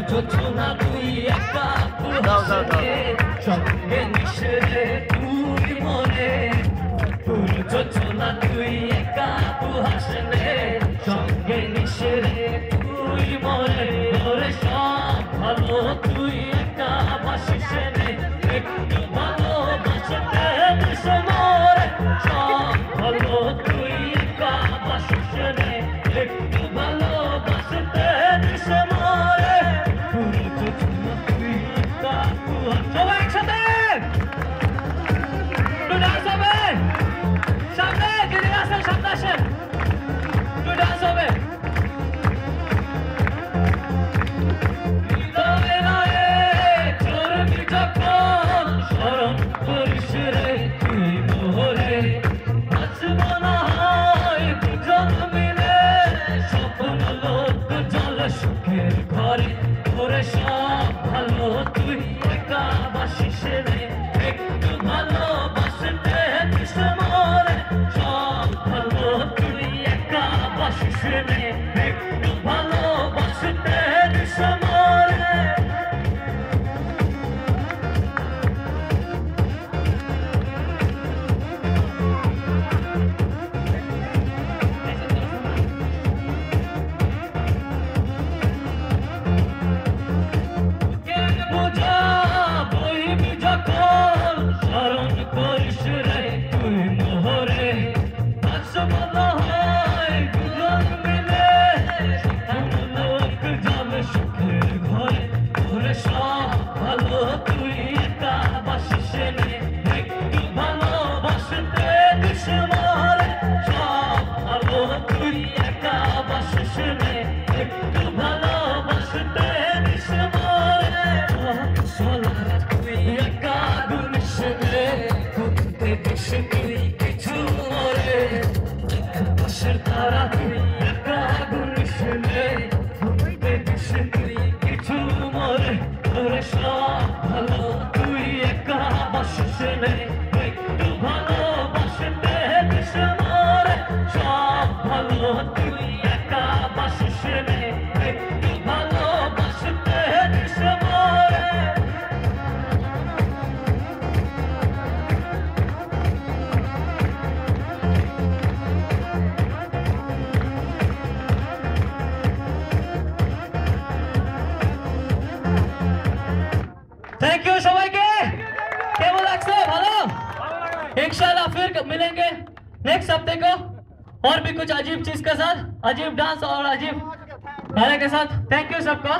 যোছনা তুই একা হাসনে সঙ্গে মিশে তুই মনে ফুল যোছনা তুই একা হাসনে সঙ্গে মিশে তুই মনে ওরে সব ভালো তুই একা বাসিস নে একটু ভালোবাসতে দিস মোরে সব ভালো তুই একা বাসিস নে একটু ভালোবাসতে দিস মোরে ফুল যোছনা তুই একা সবাই একসাথে একটু ডান্স হবে সামনে গিয়ে আসেন সামনে আসেন একটু ডান্স হবে সুখের ঘরে তোরে সব ভালো তুই একা বাসিস রে একটু ভালোবাসতে দিস মোরে সব ভালো তুই একা বাসিস রে একটু ভালোবাসতে দিস মোরে তারা তুই একা গুনশনে ঘুমতে দিস তুই কিছু মরে তোরে সব ভালো তুই একা বাসিস নে একটু ভালোবাসতে দিস মোরে সব ভালো তুই একা বাসিস নে একটু ভালোবাসতে দিস মোরে थैंक यू সবাইকে কেমন লাগছে ভালো इंशाल्लाह फिर मिलेंगे नेक्स्ट हफ्ते को और भी कुछ अजीब चीज के साथ अजीब डांस और अजीब गाने के साथ थैंक यू सबको।